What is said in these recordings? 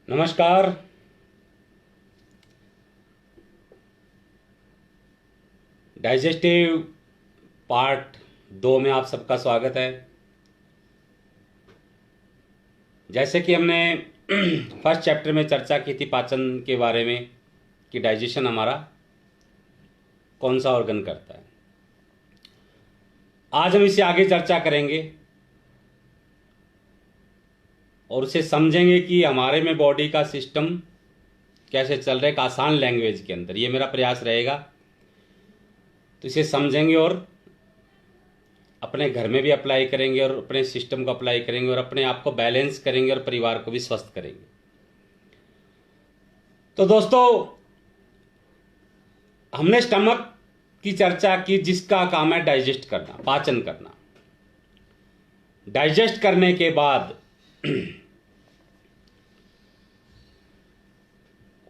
नमस्कार। Digestive part 2 में आप सबका स्वागत है। जैसे कि हमने फर्स्ट चैप्टर में चर्चा की थी पाचन के बारे में कि डाइजेशन हमारा कौन सा ऑर्गन करता है, आज हम इसे आगे चर्चा करेंगे और उसे समझेंगे कि हमारे में बॉडी का सिस्टम कैसे चल रहा है एक आसान लैंग्वेज के अंदर। ये मेरा प्रयास रहेगा, तो इसे समझेंगे और अपने घर में भी अप्लाई करेंगे और अपने सिस्टम को अप्लाई करेंगे और अपने आप को बैलेंस करेंगे और परिवार को भी स्वस्थ करेंगे। तो दोस्तों, हमने स्टमक की चर्चा की जिसका काम है डाइजेस्ट करना, पाचन करना। डाइजेस्ट करने के बाद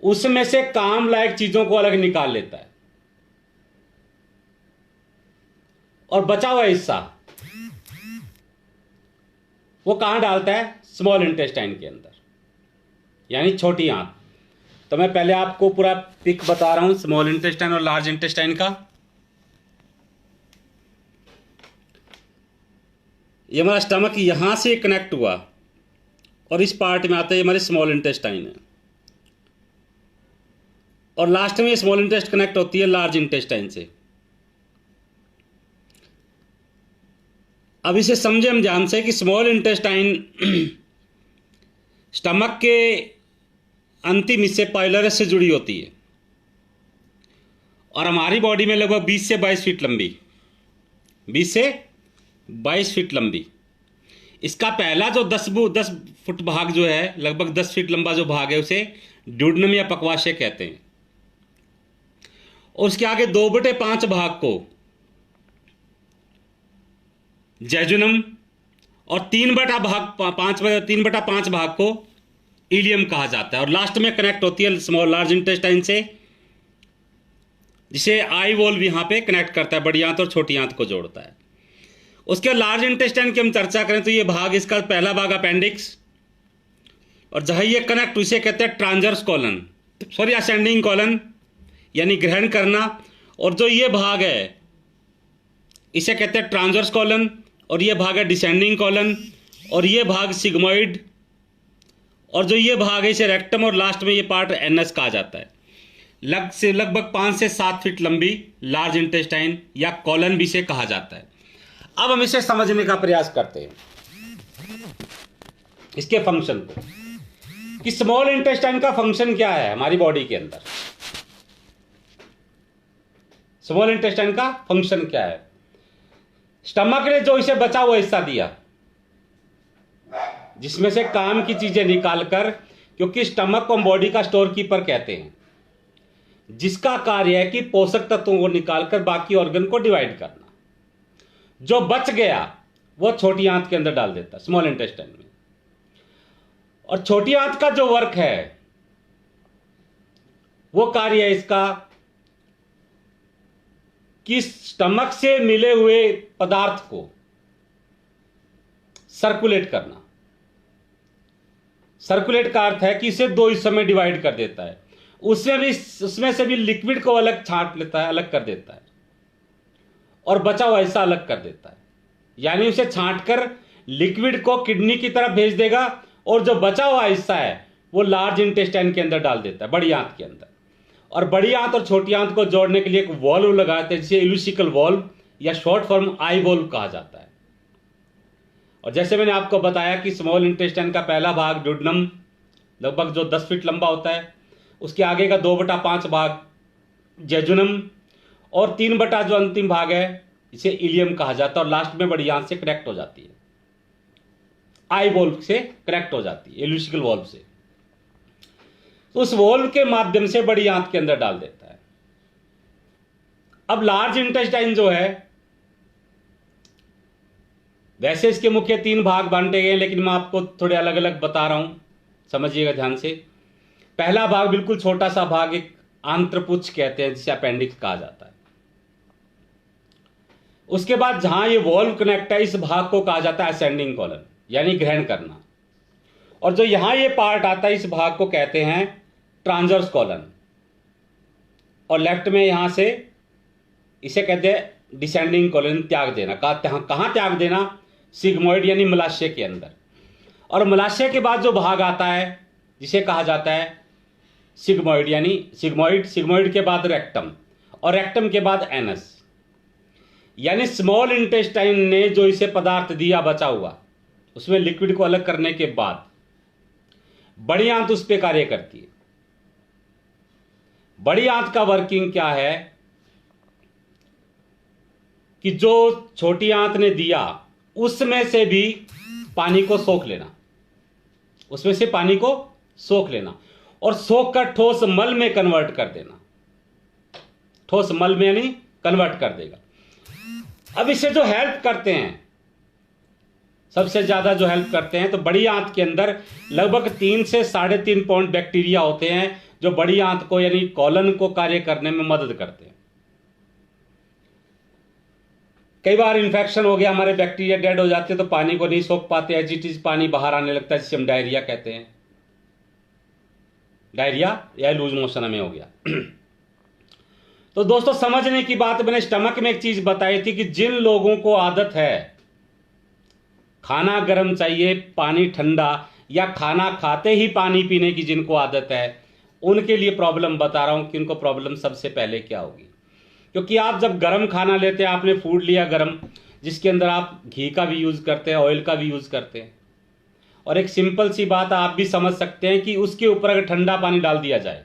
उसमें से काम लायक चीजों को अलग निकाल लेता है और बचा हुआ हिस्सा वो कहां डालता है? स्मॉल इंटेस्टाइन के अंदर, यानी छोटी आंत। तो मैं पहले आपको पूरा पिक बता रहा हूं स्मॉल इंटेस्टाइन और लार्ज इंटेस्टाइन का। ये हमारा स्टमक यहां से कनेक्ट हुआ और इस पार्ट में आता है, ये हमारे स्मॉल इंटेस्टाइन है और लास्ट में ये स्मॉल इंटेस्ट कनेक्ट होती है लार्ज इंटेस्टाइन से। अब इसे समझे हम ध्यान से कि स्मॉल इंटेस्टाइन स्टमक के अंतिम हिस्से पाइलरस से जुड़ी होती है और हमारी बॉडी में लगभग 20 से 22 फीट लंबी, 20 से 22 फीट लंबी। इसका पहला जो 10 फुट भाग जो है, लगभग 10 फीट लंबा जो भाग है, उसे ड्यूडेनम या पक्वाशय कहते हैं। और उसके आगे 2/5 भाग को जेजुनम और 3/5 भाग को इलियम कहा जाता है। और लास्ट में कनेक्ट होती है स्मॉल लार्ज इंटेस्टाइन से, जिसे आई वॉल्व यहां पे कनेक्ट करता है, बड़ी आंत और छोटी आंत को जोड़ता है। उसके लार्ज इंटेस्टाइन की हम चर्चा करें तो ये भाग, इसका पहला भाग अपेंडिक्स, और जहां ये कनेक्ट उसे कहते हैं transverse colon, sorry ascending colon, यानी ग्रहण करना। और जो ये भाग है इसे कहते हैं ट्रांसवर्स कॉलन, और ये भाग है डिसेंडिंग कॉलन, और ये भाग सिग्मोइड, और जो ये भाग है इसे रेक्टम, और लास्ट में ये पार्ट एनस कहा जाता है। लगभग 5 से 7 फीट लंबी लार्ज इंटेस्टाइन या कॉलन भी इसे कहा जाता है। अब हम इसे समझने का प्रयास करते हैं, इसके फंक्शन को, कि स्मॉल इंटेस्टाइन का फंक्शन क्या है हमारी बॉडी के अंदर। स्मॉल इंटेस्टाइन का फंक्शन क्या है? स्टमक ने जो इसे बचा हुआ हिस्सा दिया, जिसमें से काम की चीजें निकालकर, क्योंकि स्टमक को हम बॉडी का स्टोर कीपर कहते हैं, जिसका कार्य है कि पोषक तत्वों को निकालकर बाकी ऑर्गन को डिवाइड करना। जो बच गया वो छोटी आंत के अंदर डाल देता, स्मॉल इंटेस्टाइन में। और छोटी आंत का जो वर्क है, वो कार्य है इसका कि स्टमक से मिले हुए पदार्थ को सर्कुलेट करना। सर्कुलेट का अर्थ है कि इसे 2 हिस्सों में डिवाइड कर देता है, उसमें से भी लिक्विड को अलग छांट लेता है, अलग कर देता है, और बचा हुआ हिस्सा अलग कर देता है। यानी उसे छांटकर लिक्विड को किडनी की तरफ भेज देगा और जो बचा हुआ हिस्सा है वो लार्ज इंटेस्टाइन के अंदर डाल देता है, बड़ी आंत के अंदर। और बड़ी आंत और छोटी आंत को जोड़ने के लिए एक वॉल्व लगाते हैं, जिसे इल्यूसिकल वॉल्व या शॉर्ट फॉर्म आई वॉल्व कहा जाता है। और जैसे मैंने आपको बताया कि स्मॉल इंटेस्टाइन का पहला भाग ड्यूडेनम, लगभग जो 10 फीट लंबा होता है, उसके आगे का 2/5 भाग जेजुनम, और 3 जो अंतिम भाग है इसे इलियम कहा जाता है, और लास्ट में बड़ी आंत से कनेक्ट हो जाती है, आई वॉल्व से कनेक्ट हो जाती है, इल्यूसिकल वॉल्व से। तो उस वॉल्व के माध्यम से बड़ी आंत के अंदर डाल देता है। अब लार्ज इंटेस्टाइन जो है, वैसे इसके मुख्य 3 भाग बांटे गए, लेकिन मैं आपको थोड़े अलग अलग बता रहा हूं, समझिएगा ध्यान से। पहला भाग बिल्कुल छोटा सा भाग, एक आंत्रपुच्छ कहते हैं, जिसे अपेंडिक्स कहा जाता है। उसके बाद जहां ये वॉल्व कनेक्ट है, इस भाग को कहा जाता है असेंडिंग कॉलन, यानी ग्रहण करना। और जो यहां ये पार्ट आता है इस भाग को कहते हैं ट्रांसवर्स कॉलन, और लेफ्ट में यहां से इसे कहते हैं डिसेंडिंग कॉलन, त्याग देना। कहां त्याग देना? सिग्मोइड यानी मलाशय के अंदर। और मलाशय के बाद जो भाग आता है जिसे कहा जाता है सिग्मोइड, यानी सिग्मोइड के बाद रेक्टम, और रेक्टम के बाद एनस, यानी स्मॉल इंटेस्टाइन ने जो इसे पदार्थ दिया बचा हुआ, उसमें लिक्विड को अलग करने के बाद बड़ी आंत उस पर कार्य करती है। बड़ी आंत का वर्किंग क्या है कि जो छोटी आंत ने दिया उसमें से भी पानी को सोख लेना, उसमें से पानी को सोख लेना और सोख कर ठोस मल में कन्वर्ट कर देना। ठोस मल में यानी कन्वर्ट कर देगा। अब इसे जो हेल्प करते हैं, सबसे ज्यादा जो हेल्प करते हैं, तो बड़ी आंत के अंदर लगभग 3 से 3.5 पाउंड बैक्टीरिया होते हैं जो बड़ी आंत को यानी कॉलन को कार्य करने में मदद करते हैं। कई बार इन्फेक्शन हो गया, हमारे बैक्टीरिया डेड हो जाते हैं तो पानी को नहीं सोख पाते, एज इट इज पानी बाहर आने लगता है, जिसे हम डायरिया कहते हैं। डायरिया या लूज मोशन हमें हो गया। तो दोस्तों समझने की बात, मैंने स्टमक में एक चीज बताई थी कि जिन लोगों को आदत है खाना गर्म चाहिए पानी ठंडा, या खाना खाते ही पानी पीने की जिनको आदत है, उनके लिए प्रॉब्लम बता रहा हूं कि उनको प्रॉब्लम सबसे पहले क्या होगी। क्योंकि आप जब गर्म खाना लेते हैं, आपने फूड लिया गर्म, जिसके अंदर आप घी का भी यूज करते हैं, ऑयल का भी यूज करते हैं, और एक सिंपल सी बात आप भी समझ सकते हैं कि उसके ऊपर अगर ठंडा पानी डाल दिया जाए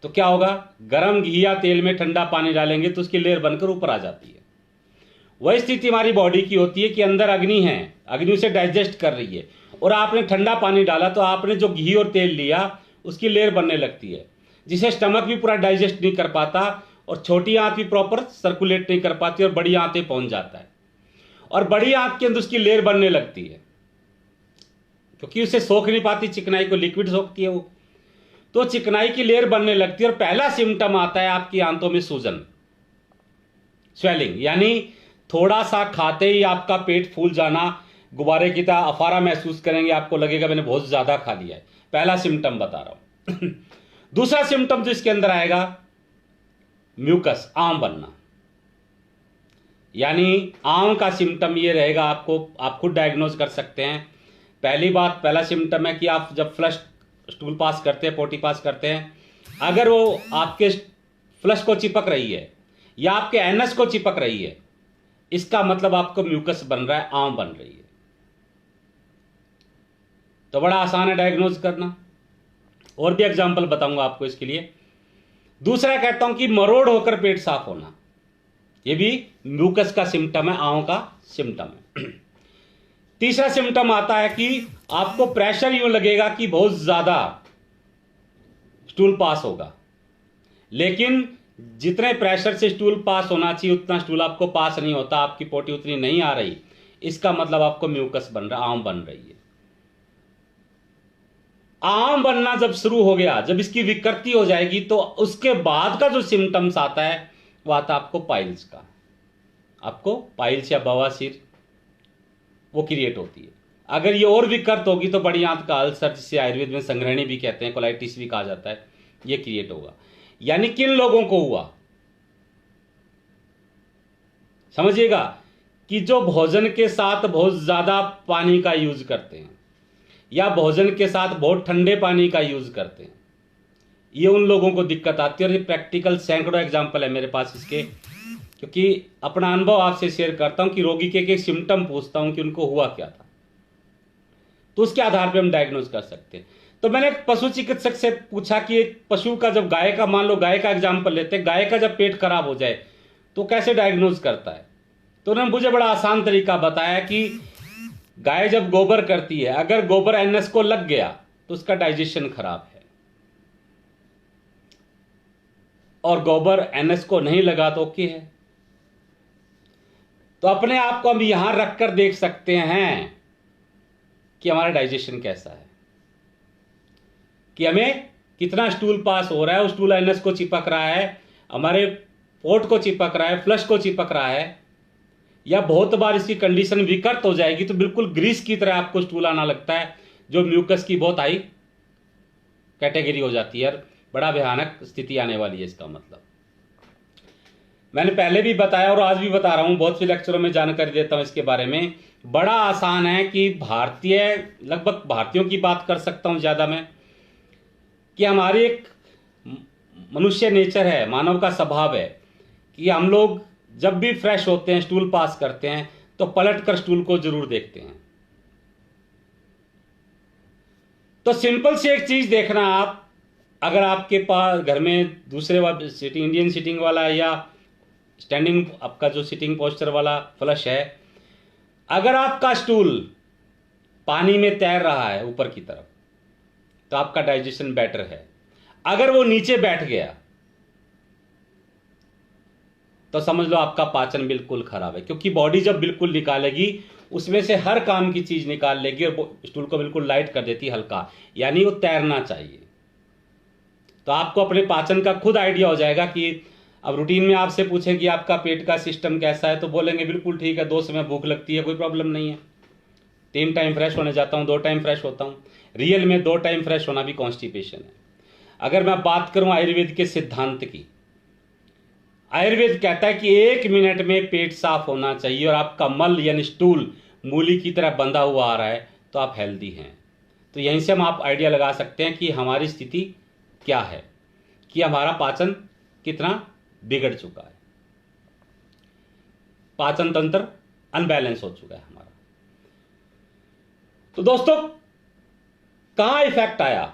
तो क्या होगा? गर्म घी या तेल में ठंडा पानी डालेंगे तो उसकी लेयर बनकर ऊपर आ जाती है। वही स्थिति हमारी बॉडी की होती है कि अंदर अग्नि है, अग्नि उसे डाइजेस्ट कर रही है, और आपने ठंडा पानी डाला तो आपने जो घी और तेल लिया उसकी लेयर बनने लगती है, जिसे स्टमक भी पूरा डाइजेस्ट नहीं कर पाता, और छोटी आंत भी प्रॉपर सर्कुलेट नहीं कर पाती, और बड़ी आंतें पहुंच जाता है, और बड़ी आंत के अंदर उसकी लेयर बनने लगती है, क्योंकि उसे सोख नहीं पाती चिकनाई को, लिक्विड सोखती है वो, तो चिकनाई की लेयर बनने लगती है। और पहला सिम्टम आता है आपकी आंतों में सूजन, स्वेलिंग, यानी थोड़ा सा खाते ही आपका पेट फूल जाना, गुब्बारे की तरह अफारा महसूस करेंगे, आपको लगेगा मैंने बहुत ज्यादा खा लिया है। पहला सिम्टम बता रहा हूं। दूसरा सिम्टम जो इसके अंदर आएगा, म्यूकस, आम बनना, यानी आम का सिम्टम ये रहेगा, आप खुद डायग्नोज कर सकते हैं। पहला सिम्टम है कि आप जब फ्लश स्टूल पास करते हैं, पोटी पास करते हैं, अगर वो आपके फ्लश को चिपक रही है या आपके एनस को चिपक रही है, इसका मतलब आपको म्यूकस बन रहा है, आम बन रही है। तो बड़ा आसान है डायग्नोज करना, और भी एग्जांपल बताऊंगा आपको इसके लिए। दूसरा कहता हूं कि मरोड़ होकर पेट साफ होना, यह भी म्यूकस का सिम्टम है, आम का सिम्टम है। तीसरा सिम्टम आता है कि आपको प्रेशर यूं लगेगा कि बहुत ज्यादा स्टूल पास होगा, लेकिन जितने प्रेशर से स्टूल पास होना चाहिए उतना स्टूल आपको पास नहीं होता, आपकी पोटी उतनी नहीं आ रही, इसका मतलब आपको म्यूकस बन रहा, आम बन रही है। आम बनना जब शुरू हो गया, जब इसकी विकृति हो जाएगी, तो उसके बाद का जो सिम्टम्स आता है वो आता है आपको पाइल्स का। आपको पाइल्स या बवासीर वो क्रिएट होती है। अगर ये और विकृत होगी तो बड़ी आंत का अल्सर, जिसे आयुर्वेद में संग्रहणी भी कहते हैं, कोलाइटिस भी कहा जाता है, ये क्रिएट होगा। यानी किन लोगों को हुआ, समझिएगा, कि जो भोजन के साथ बहुत ज्यादा पानी का यूज करते हैं, या भोजन के साथ बहुत ठंडे पानी का यूज करते हैं, ये उन लोगों को दिक्कत आती है। और ये प्रैक्टिकल सैकड़ों एग्जाम्पल है मेरे पास इसके, क्योंकि अपना अनुभव आपसे शेयर करता हूं कि रोगी के एक सिम्टम पूछता हूं कि उनको हुआ क्या था, तो उसके आधार पर हम डायग्नोज कर सकते हैं। तो मैंने एक पशु चिकित्सक से पूछा कि एक पशु का, जब गाय का, मान लो गाय का एग्जाम्पल लेते हैं, गाय का जब पेट खराब हो जाए तो कैसे डायग्नोज करता है। तो उन्होंने मुझे बड़ा आसान तरीका बताया कि गाय जब गोबर करती है, अगर गोबर एनएस को लग गया तो उसका डाइजेशन खराब है, और गोबर एनएस को नहीं लगा तो ओके है। तो अपने आप को हम यहां रखकर देख सकते हैं कि हमारा डाइजेशन कैसा है, कि हमें कितना स्टूल पास हो रहा है, उस स्टूल एनएस को चिपक रहा है, हमारे पोट को चिपक रहा है, फ्लश को चिपक रहा है, या बहुत बार इसकी कंडीशन विकृत हो जाएगी तो बिल्कुल ग्रीस की तरह आपको स्टूल आना लगता है, जो म्यूकस की बहुत हाई कैटेगरी हो जाती है और बड़ा भयानक स्थिति आने वाली है। इसका मतलब मैंने पहले भी बताया और आज भी बता रहा हूं, बहुत से लेक्चरों में जानकारी देता हूं इसके बारे में। बड़ा आसान है कि लगभग भारतीयों की बात कर सकता हूं ज्यादा मैं, कि हमारी एक मनुष्य नेचर है, मानव का स्वभाव है कि हम लोग जब भी फ्रेश होते हैं, स्टूल पास करते हैं, तो पलट कर स्टूल को जरूर देखते हैं। तो सिंपल सी एक चीज देखना आप, अगर आपके पास घर में दूसरे सिटिंग इंडियन सिटिंग वाला या स्टैंडिंग आपका जो सिटिंग पोस्चर वाला फ्लश है, अगर आपका स्टूल पानी में तैर रहा है ऊपर की तरफ तो आपका डाइजेशन बेटर है। अगर वो नीचे बैठ गया तो समझ लो आपका पाचन बिल्कुल खराब है, क्योंकि बॉडी जब बिल्कुल निकालेगी उसमें से हर काम की चीज निकाल लेगी और स्टूल को बिल्कुल लाइट कर देती है, हल्का, यानी वो तैरना चाहिए। तो आपको अपने पाचन का खुद आइडिया हो जाएगा कि अब रूटीन में आपसे पूछें कि आपका पेट का सिस्टम कैसा है, तो बोलेंगे बिल्कुल ठीक है, 2 समय भूख लगती है, कोई प्रॉब्लम नहीं है, 3 टाइम फ्रेश होने जाता हूं, 2 टाइम फ्रेश होता हूं। रियल में 2 टाइम फ्रेश होना भी कॉन्स्टिपेशन है। अगर मैं बात करूं आयुर्वेद के सिद्धांत की, आयुर्वेद कहता है कि 1 मिनट में पेट साफ होना चाहिए और आपका मल यानी स्टूल मूली की तरह बंधा हुआ आ रहा है तो आप हेल्दी हैं। तो यहीं से हम आप आइडिया लगा सकते हैं कि हमारी स्थिति क्या है, कि हमारा पाचन कितना बिगड़ चुका है, पाचन तंत्र अनबैलेंस हो चुका है हमारा। तो दोस्तों कहां इफेक्ट आया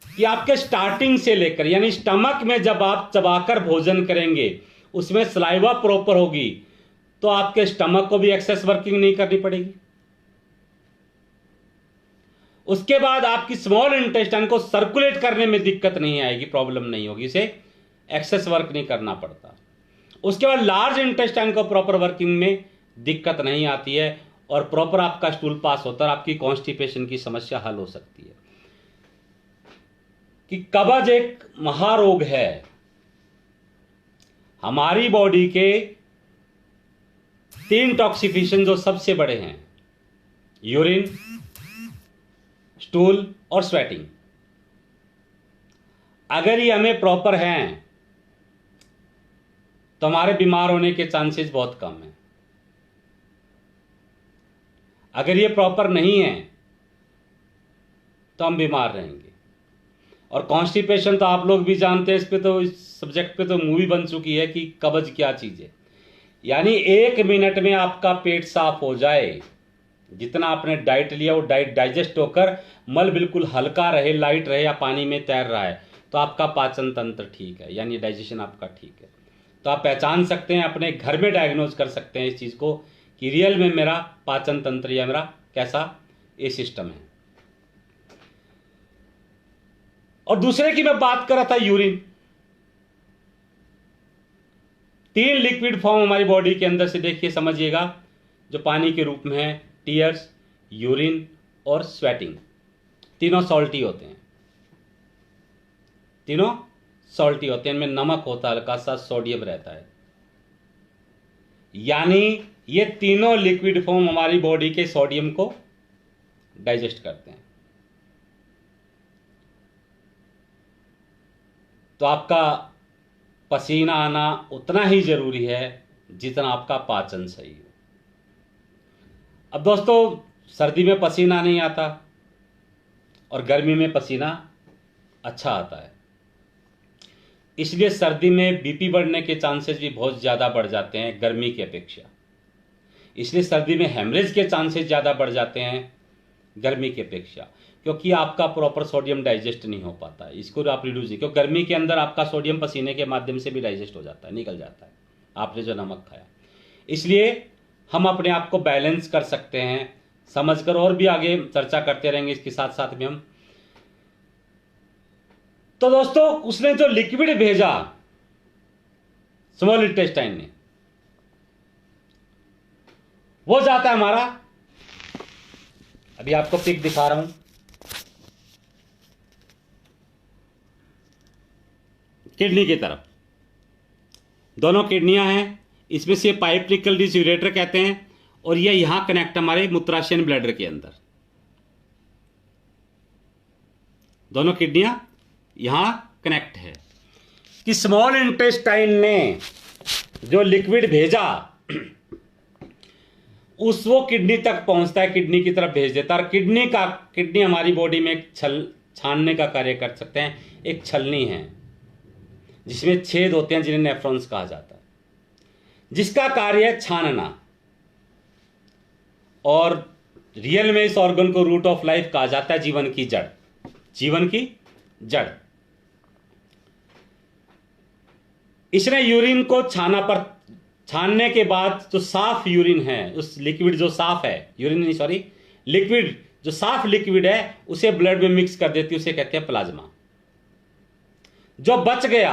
कि आपके स्टार्टिंग से लेकर, यानी स्टमक में जब आप चबाकर भोजन करेंगे उसमें सलाइवा प्रॉपर होगी तो आपके स्टमक को भी एक्सेस वर्किंग नहीं करनी पड़ेगी। उसके बाद आपकी स्मॉल इंटेस्टाइन को सर्कुलेट करने में दिक्कत नहीं आएगी, प्रॉब्लम नहीं होगी, इसे एक्सेस वर्क नहीं करना पड़ता। उसके बाद लार्ज इंटेस्टाइन को प्रॉपर वर्किंग में दिक्कत नहीं आती है और प्रॉपर आपका स्टूल पास होता है, आपकी कॉन्स्टिपेशन की समस्या हल हो सकती है। कि कब्ज एक महारोग है, हमारी बॉडी के 3 टॉक्सिफिकेशन जो सबसे बड़े हैं, यूरिन, स्टूल और स्वेटिंग, अगर ये हमें प्रॉपर हैं तो हमारे बीमार होने के चांसेस बहुत कम हैं। अगर ये प्रॉपर नहीं है तो हम बीमार रहेंगे। और कॉन्स्टिपेशन तो आप लोग भी जानते हैं, इस सब्जेक्ट पे तो मूवी बन चुकी है कि कब्ज क्या चीज है। यानी 1 मिनट में आपका पेट साफ हो जाए, जितना आपने डाइट लिया वो डाइट डाइजेस्ट होकर मल बिल्कुल हल्का रहे, लाइट रहे या पानी में तैर रहा है, तो आपका पाचन तंत्र ठीक है, यानी डाइजेशन आपका ठीक है। तो आप पहचान सकते हैं, अपने घर में डायग्नोज कर सकते हैं इस चीज को कि रियल में मेरा पाचन तंत्र या मेरा कैसा ये सिस्टम है। और दूसरे की मैं बात कर रहा था यूरिन। 3 लिक्विड फॉर्म हमारी बॉडी के अंदर से देखिए, समझिएगा, जो पानी के रूप में है, टीयर्स, यूरिन और स्वेटिंग। तीनों सॉल्टी होते हैं, तीनों सॉल्टी होते हैं, इनमें नमक होता है, हल्का सा सोडियम रहता है। यानी ये तीनों लिक्विड फॉर्म हमारी बॉडी के सोडियम को डाइजेस्ट करते हैं। तो आपका पसीना आना उतना ही जरूरी है जितना आपका पाचन सही हो। अब दोस्तों सर्दी में पसीना नहीं आता और गर्मी में पसीना अच्छा आता है, इसलिए सर्दी में बीपी बढ़ने के चांसेस भी बहुत ज़्यादा बढ़ जाते हैं गर्मी की अपेक्षा। इसलिए सर्दी में हेमरेज के चांसेस ज़्यादा बढ़ जाते हैं गर्मी की अपेक्षा, क्योंकि आपका प्रॉपर सोडियम डाइजेस्ट नहीं हो पाता है। इसको आप रिड्यूस, क्योंकि गर्मी के अंदर आपका सोडियम पसीने के माध्यम से भी डाइजेस्ट हो जाता है, निकल जाता है, आपने जो नमक खाया। इसलिए हम अपने आप को बैलेंस कर सकते हैं समझकर, और भी आगे चर्चा करते रहेंगे इसके साथ साथ में हम। तो दोस्तों उसने जो लिक्विड भेजा स्मॉल इंटेस्टाइन ने, वो जाता है हमारा, अभी आपको पिक दिखा रहा हूं, किडनी की तरफ। दोनों किडनियां हैं, इसमें से पाइप निकल रही यूरेटर कहते हैं, और ये यहां कनेक्ट हमारे मूत्राशय ब्लैडर के अंदर। दोनों किडनियां यहां कनेक्ट है कि स्मॉल इंटेस्टाइन ने जो लिक्विड भेजा वो किडनी तक पहुंचता है, किडनी की तरफ भेज देता है। और किडनी हमारी बॉडी में एक छानने का कार्य कर सकते हैं, एक छलनी है जिसमें छेद होते हैं जिन्हें नेफ्रॉन्स कहा जाता है, जिसका कार्य है छानना। और रियल में इस ऑर्गन को रूट ऑफ लाइफ कहा जाता है, जीवन की जड़, जीवन की जड़। इसने यूरिन को छानने के बाद जो साफ यूरिन है, उस लिक्विड जो साफ है, यूरिन नहीं सॉरी लिक्विड जो साफ लिक्विड है उसे ब्लड में मिक्स कर देती है, उसे कहते हैं प्लाज्मा। जो बच गया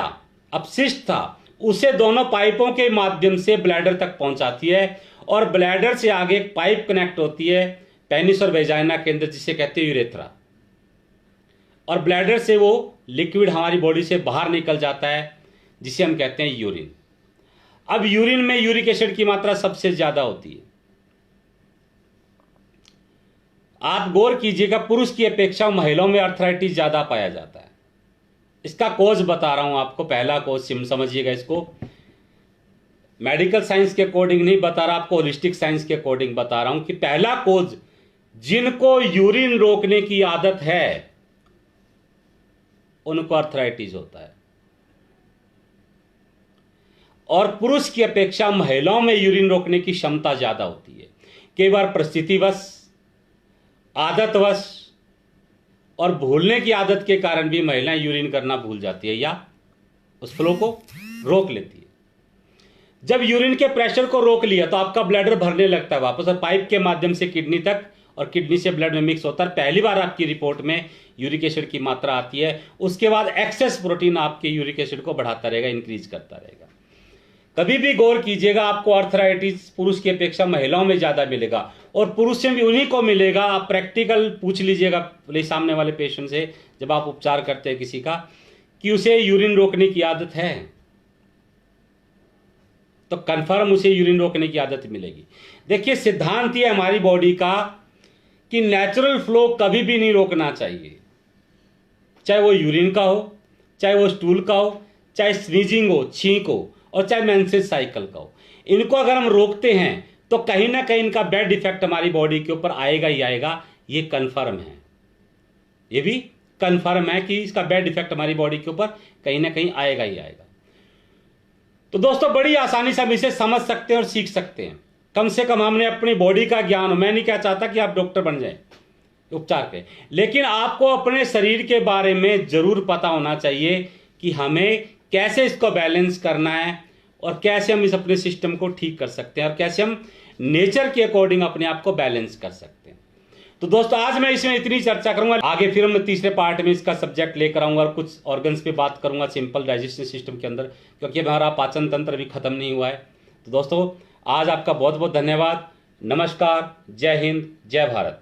अपशिष्ट था उसे दोनों पाइपों के माध्यम से ब्लैडर तक पहुंचाती है, और ब्लैडर से आगे एक पाइप कनेक्ट होती है पेनिस और वेजाइना के अंदर, जिसे कहते हैं यूरेथ्रा। और ब्लैडर से वो लिक्विड हमारी बॉडी से बाहर निकल जाता है, जिसे हम कहते हैं यूरिन। अब यूरिन में यूरिक एसिड की मात्रा सबसे ज्यादा होती है। आप गौर कीजिएगा, पुरुष की अपेक्षा महिलाओं में आर्थराइटिस ज्यादा पाया जाता है। इसका कोज बता रहा हूं आपको, पहला कोज समझिएगा इसको। मेडिकल साइंस के अकॉर्डिंग नहीं बता रहा आपको, होलिस्टिक साइंस के अकॉर्डिंग बता रहा हूं कि पहला कोज, जिनको यूरिन रोकने की आदत है उनको आर्थराइटिस होता है। और पुरुष की अपेक्षा महिलाओं में यूरिन रोकने की क्षमता ज्यादा होती है। कई बार परिस्थितिवश, आदतवश और भूलने की आदत के कारण भी महिलाएं यूरिन करना भूल जाती है या उस फ्लो को रोक लेती है। जब यूरिन के प्रेशर को रोक लिया तो आपका ब्लैडर भरने लगता है वापस, और पाइप के माध्यम से किडनी तक, और किडनी से ब्लड में मिक्स होता है। पहली बार आपकी रिपोर्ट में यूरिक एसिड की मात्रा आती है, उसके बाद एक्सेस प्रोटीन आपके यूरिक एसिड को बढ़ाता रहेगा, इंक्रीज करता रहेगा। कभी भी गौर कीजिएगा, आपको आर्थराइटिस पुरुष की अपेक्षा महिलाओं में ज्यादा मिलेगा, और पुरुष में भी उन्हीं को मिलेगा। आप प्रैक्टिकल पूछ लीजिएगा सामने वाले पेशेंट से, जब आप उपचार करते हैं किसी का, कि उसे यूरिन रोकने की आदत है, तो कंफर्म उसे यूरिन रोकने की आदत मिलेगी। देखिए, सिद्धांत ये हमारी बॉडी का कि नेचुरल फ्लो कभी भी नहीं रोकना चाहिए, चाहे वो यूरिन का हो, चाहे वो स्टूल का हो, चाहे स्नीजिंग हो, छींक हो, और चाहे मेंसेस साइकिल का हो। इनको अगर हम रोकते हैं तो कहीं ना कहीं इनका बैड इफेक्ट हमारी बॉडी के ऊपर आएगा ही आएगा, ये कंफर्म है। ये भी कंफर्म है कि इसका बैड इफेक्ट हमारी बॉडी के ऊपर कहीं ना कहीं आएगा ही आएगा। तो दोस्तों, बड़ी आसानी से हम इसे समझ सकते हैं और सीख सकते हैं। कम से कम हमने अपनी बॉडी का ज्ञान हो। मैं नहीं क्या चाहता कि आप डॉक्टर बन जाएं उपचार के, लेकिन आपको अपने शरीर के बारे में जरूर पता होना चाहिए कि हमें कैसे इसको बैलेंस करना है, और कैसे हम इस अपने सिस्टम को ठीक कर सकते हैं, और कैसे हम नेचर के अकॉर्डिंग अपने आप को बैलेंस कर सकते हैं। तो दोस्तों, आज मैं इसमें इतनी चर्चा करूंगा। आगे फिर मैं तीसरे पार्ट में इसका सब्जेक्ट लेकर आऊंगा और कुछ ऑर्गन्स पे बात करूंगा सिंपल डाइजेस्टिव सिस्टम के अंदर, क्योंकि हमारा पाचन तंत्र भी खत्म नहीं हुआ है। तो दोस्तों, आज आपका बहुत बहुत धन्यवाद। नमस्कार, जय हिंद, जय भारत।